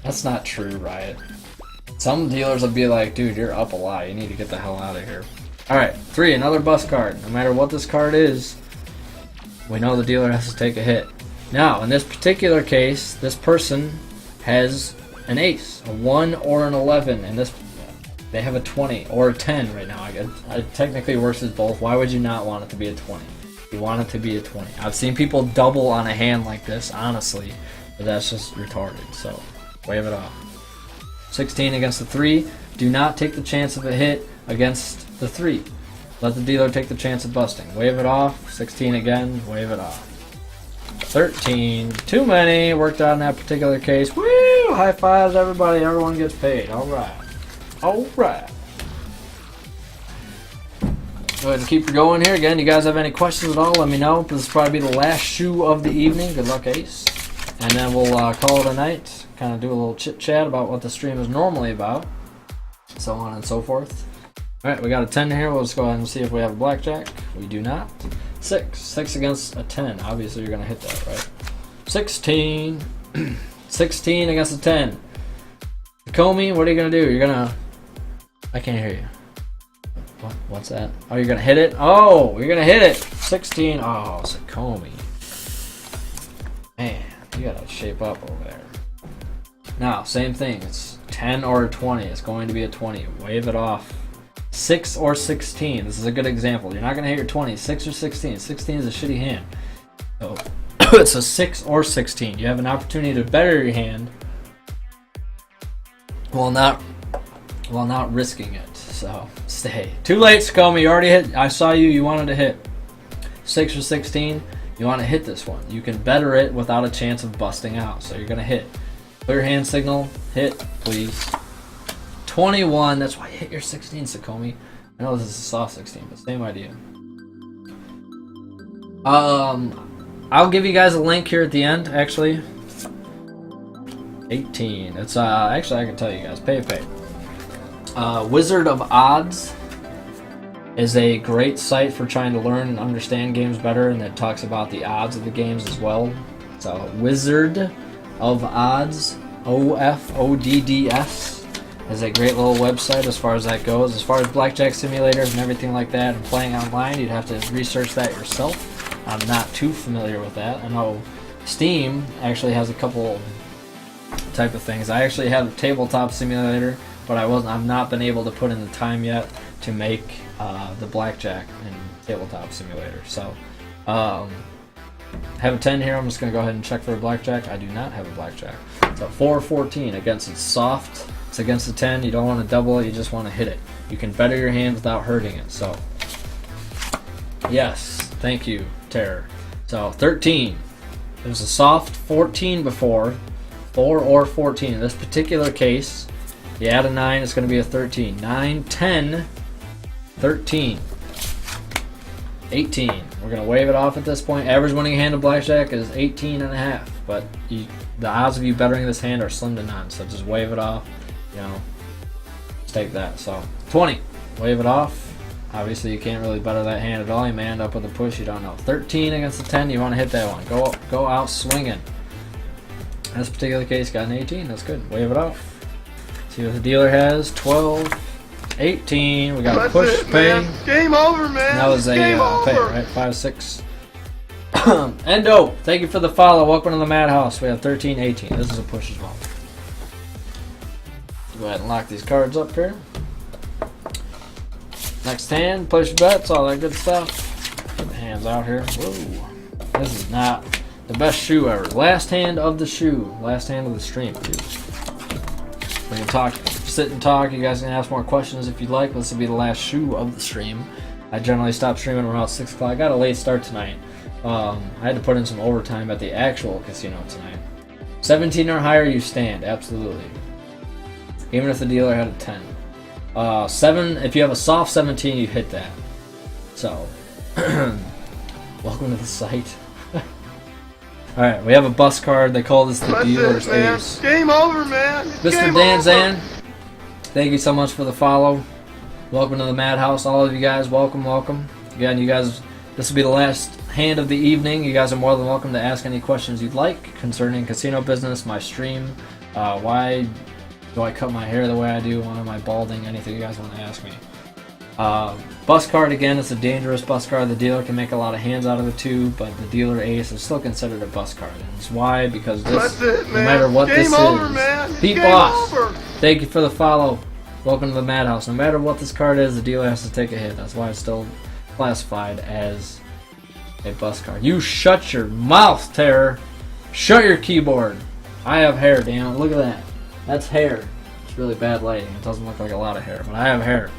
That's not true, Riot. Some dealers will be like, dude, you're up a lot. You need to get the hell out of here. All right, 3, another bust card. No matter what this card is, we know the dealer has to take a hit. Now, in this particular case, this person has an ace, a 1 or an 11, and they have a 20 or a 10 right now. It technically works as both. Why would you not want it to be a 20? You want it to be a 20. I've seen people double on a hand like this, honestly, but that's just retarded. So, wave it off. 16 against the 3. Do not take the chance of a hit against the 3. Let the dealer take the chance of busting. Wave it off. 16 again. Wave it off. 13. Too many. Worked out in that particular case. Woo! High fives, everybody. Everyone gets paid. All right. All right. Go ahead and keep going here. Again, you guys have any questions at all, let me know. This will probably be the last shoe of the evening. Good luck, Ace. And then we'll call it a night. Kind of do a little chit-chat about what the stream is normally about. So on and so forth. Alright, we got a 10 here. We'll just go ahead and see if we have a blackjack. We do not. 6. 6 against a 10. Obviously, you're going to hit that, right? 16. 16 against a 10. Comey, what are you going to do? You're going to... I can't hear you. What's that? Oh, you're going to hit it? Oh, you're going to hit it. 16. Oh, Sakomi. Man, you got to shape up over there. Now, same thing. It's 10 or a 20. It's going to be a 20. Wave it off. 6 or 16. This is a good example. You're not going to hit your 20. 6 or 16. 16 is a shitty hand. So, it's a 6 or 16. You have an opportunity to better your hand while not risking it. So, stay. Too late, Sakomi. You already hit. I saw you. You wanted to hit. 6 or 16. You want to hit this one. You can better it without a chance of busting out. So, you're going to hit. Clear hand signal. Hit, please. 21. That's why you hit your 16, Sakomi. I know this is a soft 16, but same idea. I'll give you guys a link here at the end, actually. 18. It's actually I can tell you guys. Pay. Wizard of Odds is a great site for trying to learn and understand games better, and it talks about the odds of the games as well. So Wizard of Odds, OFODDS, is a great little website as far as that goes. As far as Blackjack simulators and everything like that and playing online, you'd have to research that yourself. I'm not too familiar with that. I know Steam actually has a couple type of things. I actually have a tabletop simulator, but I've not been able to put in the time yet to make the Blackjack and tabletop simulator. So I have a 10 here. I'm just going to go ahead and check for a Blackjack. I do not have a Blackjack. So 4-14 against it's soft. It's against the 10. You don't want to double it. You just want to hit it. You can better your hand without hurting it. So yes, thank you, Terror. So 13. It was a soft 14 before. 4 or 14. In this particular case, you add a 9, it's going to be a 13. 9, 10, 13. 18. We're going to wave it off at this point. Average winning hand of Blackjack is 18.5. But the odds of you bettering this hand are slim to none. So just wave it off. You know, just take that. So 20. Wave it off. Obviously, you can't really better that hand at all. You may end up with a push. You don't know. 13 against the 10. You want to hit that one. Go out swinging. In this particular case, got an 18. That's good. Wave it off. See what the dealer has. 12, 18. We got a push, pay. Man. Game over, man. That was a Game pay, over. right? 5, 6. Endo, thank you for the follow. Welcome to the Madhouse. We have 13, 18. This is a push as well. Go ahead and lock these cards up here. Next hand, place your bets, all that good stuff. Get the hands out here. Whoa. This is not the best shoe ever. Last hand of the shoe. Last hand of the stream, too. We can talk, sit and talk. You guys can ask more questions if you'd like. This will be the last shoe of the stream. I generally stop streaming around 6 o'clock. I got a late start tonight. I had to put in some overtime at the actual casino tonight. 17 or higher, you stand. Absolutely. Even if the dealer had a 10. 7, if you have a soft 17, you hit that. So, welcome to the site. Alright, we have a bus card. They call this the That's dealer's it, man. ace. Game over, man. It's Mr. game Danzan, over. thank you so much for the follow. Welcome to the Madhouse, all of you guys. Welcome. Again, you guys, this will be the last hand of the evening. You guys are more than welcome to ask any questions you'd like concerning casino business, my stream, why Do I cut my hair the way I do? When am I balding? Anything you guys want to ask me. Bus card, again, it's a dangerous bus card. The dealer can make a lot of hands out of the 2, but the dealer ace is still considered a bus card. And it's why? Because this, no matter what this is, Pete Boss, thank you for the follow. Welcome to the Madhouse. No matter what this card is, the dealer has to take a hit. That's why it's still classified as a bus card. You shut your mouth, Terror. Shut your keyboard. I have hair, damn it. Look at that. That's hair. It's really bad lighting. It doesn't look like a lot of hair, but I have hair.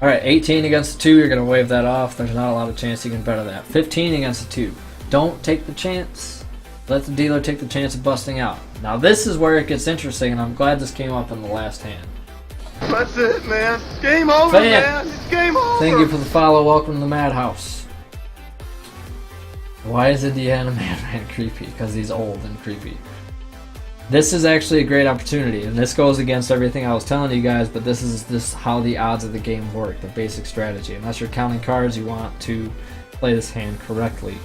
Alright, 18 against the 2. You're going to wave that off. There's not a lot of chance you can better that. 15 against the 2. Don't take the chance. Let the dealer take the chance of busting out. Now this is where it gets interesting, and I'm glad this came up in the last hand. That's it, man. Game over, man. It's game over. Thank you for the follow. Welcome to the Madhouse. Why is Indiana Madman creepy? Because he's old and creepy. This is actually a great opportunity, and this goes against everything I was telling you guys, but this is how the odds of the game work, the basic strategy. Unless you're counting cards, you want to play this hand correctly.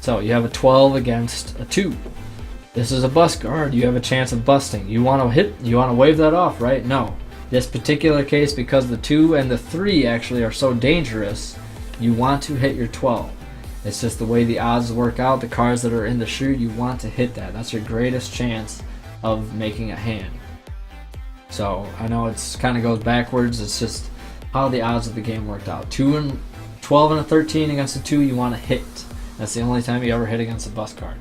So you have a 12 against a 2. This is a bus card. You have a chance of busting. You want to wave that off, right? No. This particular case, because the 2 and the 3 actually are so dangerous, you want to hit your 12. It's just the way the odds work out. The cards that are in the shoe, you want to hit that. That's your greatest chance of making a hand. So I know it's kind of goes backwards. It's just how the odds of the game worked out. 12 and a 13 against a 2, you want to hit. That's the only time you ever hit against a bus card,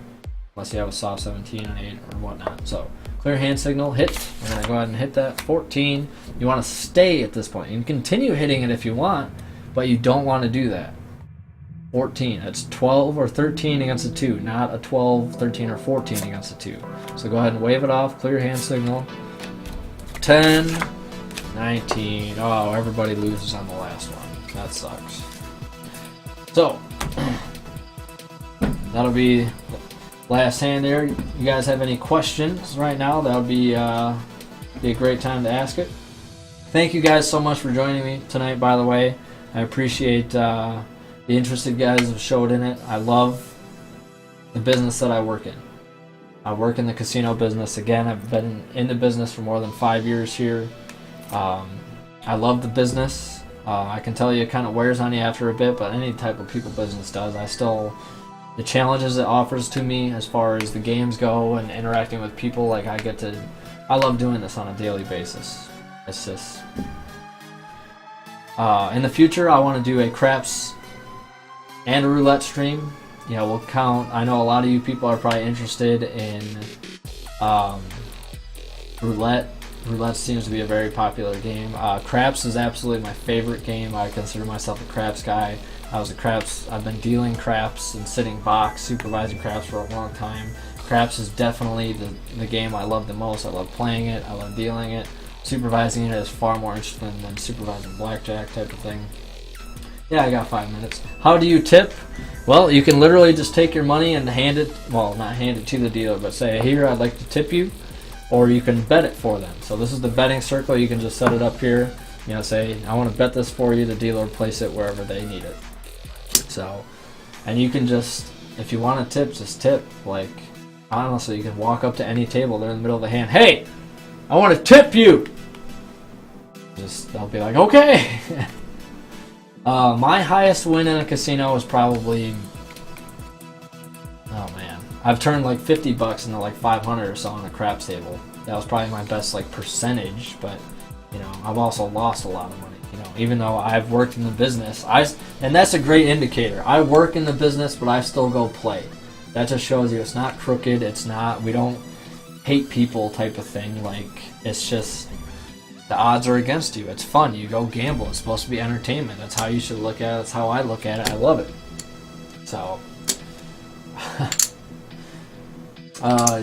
unless you have a soft 17 and 8 or whatnot. So clear hand signal, hit. We're going to go ahead and hit that. 14. You want to stay at this point. You can continue hitting it if you want, but you don't want to do that. 14. That's 12 or 13 against a 2, not a 12, 13, or 14 against a 2. So go ahead and wave it off. Clear hand signal. 10, 19. Oh, everybody loses on the last one. That sucks. So that'll be the last hand there. You guys have any questions right now? That would be a great time to ask it. Thank you guys so much for joining me tonight, by the way. I appreciate the interested guys have showed in it. I love the business that I work in. I work in the casino business. Again, I've been in the business for more than 5 years here. I love the business. I can tell you it kind of wears on you after a bit, but any type of people business does. The challenges it offers to me as far as the games go and interacting with people, like I love doing this on a daily basis. It's just, in the future, I want to do a craps and a roulette stream. You know, we'll count. I know a lot of you people are probably interested in roulette. Roulette seems to be a very popular game. Craps is absolutely my favorite game. I consider myself a craps guy. I've been dealing craps and sitting box, supervising craps for a long time. Craps is definitely the game I love the most. I love playing it. I love dealing it. Supervising it is far more interesting than supervising blackjack type of thing. Yeah, I got 5 minutes. How do you tip? Well, you can literally just take your money and hand it, well, not hand it to the dealer, but say, here, I'd like to tip you, or you can bet it for them. So this is the betting circle. You can just set it up here, you know, say, I want to bet this for you. The dealer will place it wherever they need it. So, and you can just, if you want to tip, just tip. Like, honestly, you can walk up to any table. They're in the middle of the hand. Hey, I want to tip you. They'll be like, okay. My highest win in a casino was probably, oh man, I've turned like $50 into like 500 or so on a craps table. That was probably my best like percentage, but you know, I've also lost a lot of money. You know, even though I've worked in the business, and that's a great indicator. I work in the business, but I still go play. That just shows you it's not crooked. It's not, we don't hate people type of thing. Like, it's just, the odds are against you. It's fun. You go gamble. It's supposed to be entertainment. That's how you should look at it. That's how I look at it. I love it. So,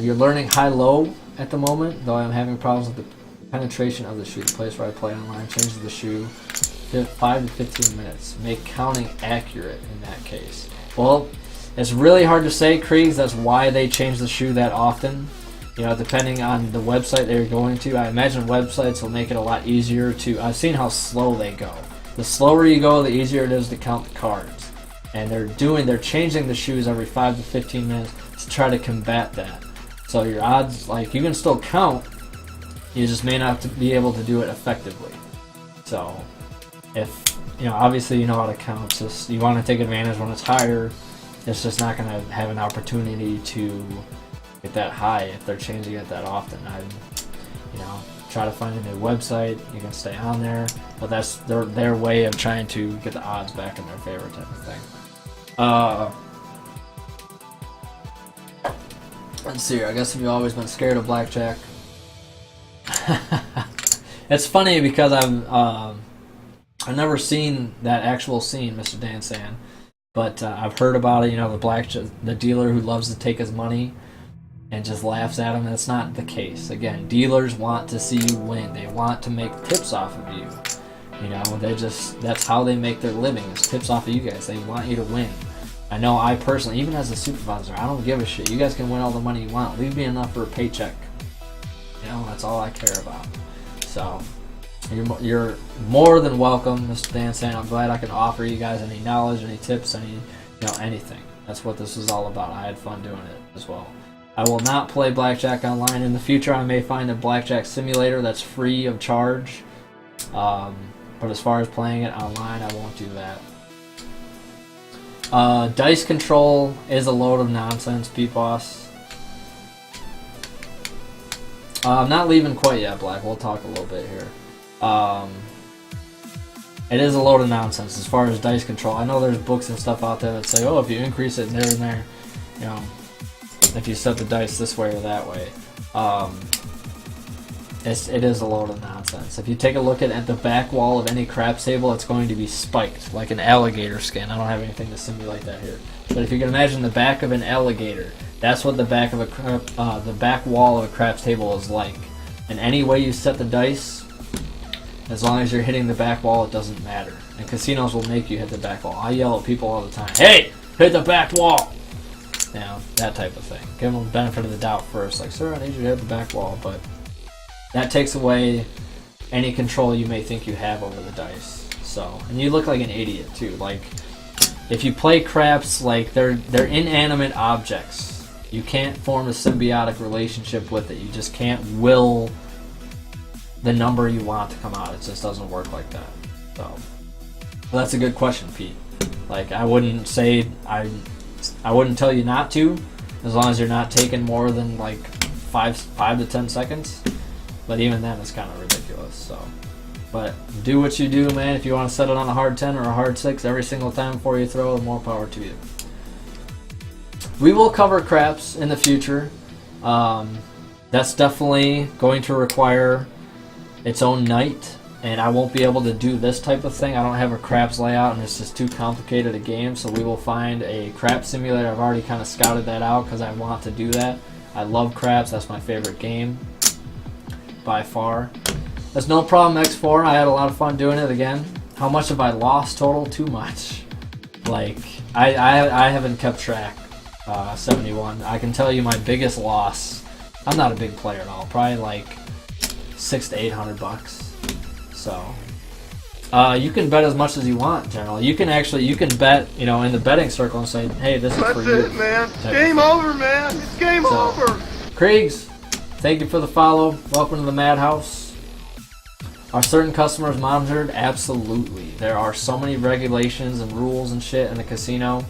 you're learning high-low at the moment, though I'm having problems with the penetration of the shoe. The place where I play online changes the shoe 5 to 15 minutes. Make counting accurate in that case. Well, it's really hard to say, Kriegs. That's why they change the shoe that often. You know, depending on the website they're going to. I imagine websites will make it a lot easier to... I've seen how slow they go. The slower you go, the easier it is to count the cards. And they're changing the shoes every 5 to 15 minutes to try to combat that. So your odds, like, you can still count, You just may not be able to do it effectively. So, if, obviously you know how to count. It's just, you want to take advantage when it's higher. It's just not going to have an opportunity to get that high if they're changing it that often. Try to find a new website. You can stay on there, but that's their way of trying to get the odds back in their favor, type of thing. Let's see here. I guess if you've always been scared of blackjack. It's funny because I've never seen that actual scene, Mr. Dan San, but I've heard about it. The dealer who loves to take his money and just laughs at him. That's not the case. Again, dealers want to see you win. They want to make tips off of you. That's how they make their living, is tips off of you guys. They want you to win. I know I personally, even as a supervisor, I don't give a shit. You guys can win all the money you want. Leave me enough for a paycheck. That's all I care about. So, you're more than welcome, Mr. Dan San. I'm glad I can offer you guys any knowledge, any tips, anything. That's what this is all about. I had fun doing it as well. I will not play blackjack online. In the future, I may find a blackjack simulator that's free of charge. But as far as playing it online, I won't do that. Dice control is a load of nonsense, Pete Boss. I'm not leaving quite yet, Black. We'll talk a little bit here. It is a load of nonsense as far as dice control. I know there's books and stuff out there that say, if you increase it there and there, if you set the dice this way or that way. It is a load of nonsense. If you take a look at the back wall of any craps table, it's going to be spiked, like an alligator skin. I don't have anything to simulate that here. But if you can imagine the back of an alligator, that's what the back of the back wall of a craps table is like. And any way you set the dice, as long as you're hitting the back wall, it doesn't matter. And casinos will make you hit the back wall. I yell at people all the time, "Hey, hit the back wall!" That type of thing. Give them the benefit of the doubt first. Like, sir, I need you to hit the back wall. But that takes away any control you may think you have over the dice. So, and you look like an idiot too. Like, if you play craps, like they're inanimate objects. You can't form a symbiotic relationship with it. You just can't will the number you want to come out. It just doesn't work like that. So, well, that's a good question, Pete. Like, I wouldn't say I wouldn't tell you not to, as long as you're not taking more than like 5 to 10 seconds. But even then, it's kind of ridiculous. So, but do what you do, man. If you want to set it on a hard 10 or a hard 6 every single time before you throw, more power to you. We will cover craps in the future. That's definitely going to require its own night, and I won't be able to do this type of thing. I don't have a craps layout, and it's just too complicated a game, so we will find a craps simulator. I've already kind of scouted that out because I want to do that. I love craps. That's my favorite game by far. That's no problem, X4. I had a lot of fun doing it again. How much have I lost total? Too much. Like, I haven't kept track. 71. I can tell you my biggest loss. I'm not a big player at all. Probably like $600 to $800. So you can bet as much as you want. Generally, you can bet, in the betting circle and say, "Hey, this is for you." That's it, man. Game over, man. It's game over. Kriegs, thank you for the follow. Welcome to the Madhouse. Are certain customers monitored? Absolutely. There are so many regulations and rules and shit in the casino.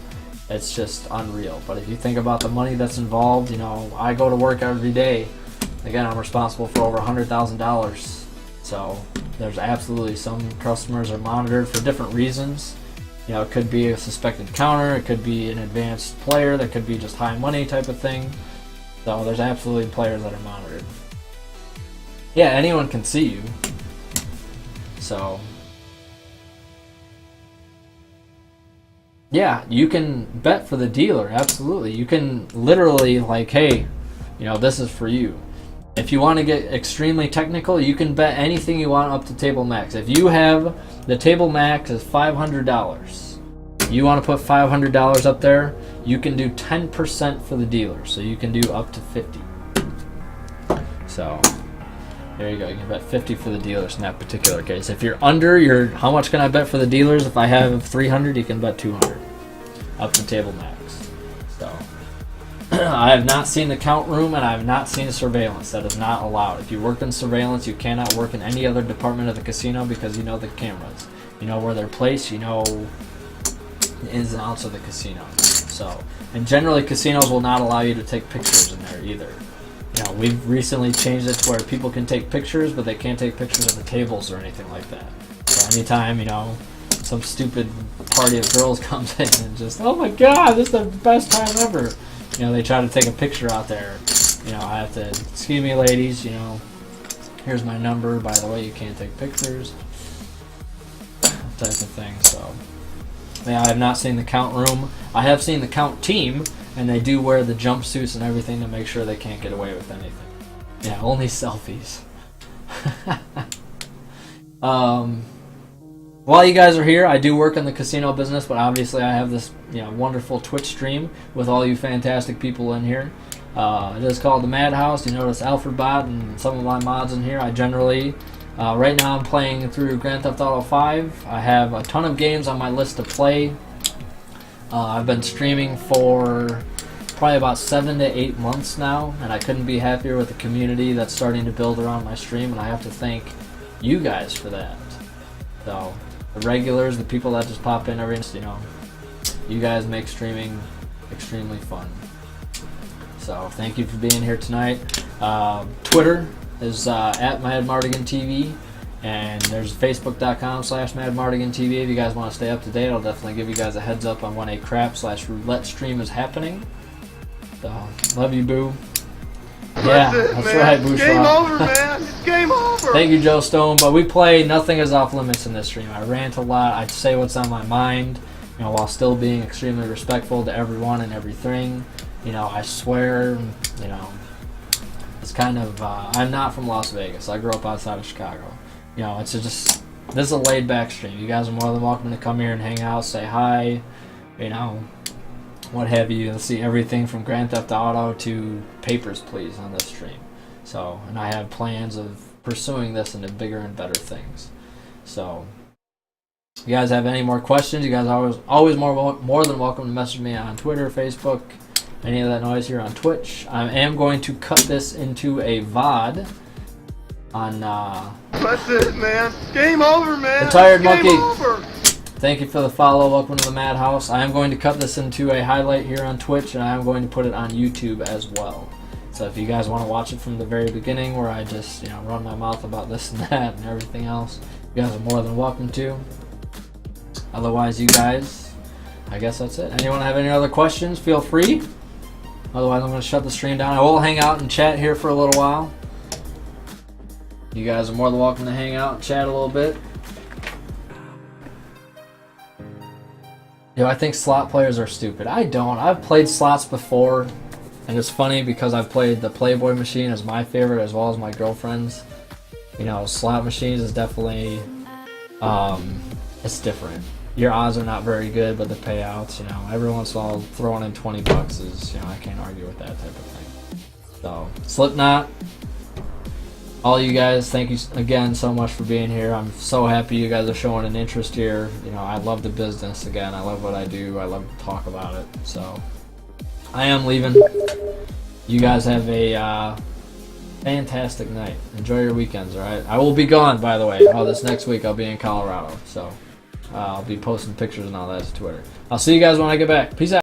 It's just unreal. But if you think about the money that's involved, I go to work every day. Again, I'm responsible for over $100,000. So there's absolutely some customers are monitored for different reasons. It could be a suspected counter. It could be an advanced player. That could be just high money type of thing. So there's absolutely players that are monitored. Yeah, anyone can see you. So yeah, you can bet for the dealer, absolutely. You can literally, like, hey, this is for you. If you want to get extremely technical, you can bet anything you want up to table max. If you have the table max is $500, you want to put $500 up there, you can do 10% for the dealer. So you can do up to 50. So there you go. You can bet 50 for the dealers in that particular case. If you're under, how much can I bet for the dealers? If I have 300, you can bet 200 up to table max. So I have not seen the count room, and I have not seen surveillance. That is not allowed. If you work in surveillance, you cannot work in any other department of the casino because you know the cameras. You know where they're placed. You know the ins and outs of the casino. So, and generally casinos will not allow you to take pictures in there either. You know, we've recently changed it to where people can take pictures, but they can't take pictures of the tables or anything like that. So anytime, you know, some stupid party of girls comes in and just, oh my god, this is the best time ever. You know, they try to take a picture out there. You know, I have to, excuse me ladies, you know, here's my number, by the way, you can't take pictures. Type of thing, so. Yeah, I have not seen the count room. I have seen the count team, and they do wear the jumpsuits and everything to make sure they can't get away with anything. Yeah, only selfies. While you guys are here, I do work in the casino business, but obviously I have this, you know, wonderful Twitch stream with all you fantastic people in here. It is called the Madhouse. You notice Alfred Bot and some of my mods in here. I generally, right now I'm playing through Grand Theft Auto 5. I have a ton of games on my list to play. I've been streaming for probably about 7 to 8 months now, and I couldn't be happier with the community that's starting to build around my stream, and I have to thank you guys for that. So, the regulars, the people that just pop in every, you know, you guys make streaming extremely fun. So, thank you for being here tonight. Twitter is at MadMardiganTV, and there's Facebook.com/MadMardiganTV. If you guys want to stay up to date, I'll definitely give you guys a heads up on when a crap/roulette stream is happening. So, love you, Boo. Yeah, that's right, Boo. Game over, man. It's game over. Thank you, Joe Stone. But we play, nothing is off limits in this stream. I rant a lot. I say what's on my mind, you know, while still being extremely respectful to everyone and everything. You know, I swear, you know, it's kind of, I'm not from Las Vegas. I grew up outside of Chicago. You know, it's just, this is a laid back stream. You guys are more than welcome to come here and hang out, say hi, you know, what have you. You'll see everything from Grand Theft Auto to Papers, Please on this stream. So, and I have plans of pursuing this into bigger and better things. So, if you guys have any more questions, you guys are always more than welcome to message me on Twitter, Facebook, any of that noise here on Twitch. I am going to cut this into a VOD on That's it, man. Game over, man. The Tired Game Monkey. over. Thank you for the follow. Welcome to the Madhouse. I am going to cut this into a highlight here on Twitch, and I am going to put it on YouTube as well. So if you guys want to watch it from the very beginning, where I just, you know, run my mouth about this and that and everything else, you guys are more than welcome to. Otherwise, you guys, I guess that's it. Anyone have any other questions? Feel free. Otherwise, I'm going to shut the stream down. I will hang out and chat here for a little while. You guys are more than welcome to hang out and chat a little bit. You know, I think slot players are stupid. I don't. I've played slots before, and it's funny because I've played the Playboy machine as my favorite as well as my girlfriend's. You know, slot machines is definitely, it's different. Your odds are not very good, but the payouts, you know, every once in a while throwing in 20 bucks is, you know, I can't argue with that type of thing. So, Slipknot, all you guys, thank you again so much for being here. I'm so happy you guys are showing an interest here. You know, I love the business again. I love what I do. I love to talk about it. So, I am leaving. You guys have a fantastic night. Enjoy your weekends, all right? I will be gone, by the way. This next week I'll be in Colorado. So, I'll be posting pictures and all that to Twitter. I'll see you guys when I get back. Peace out.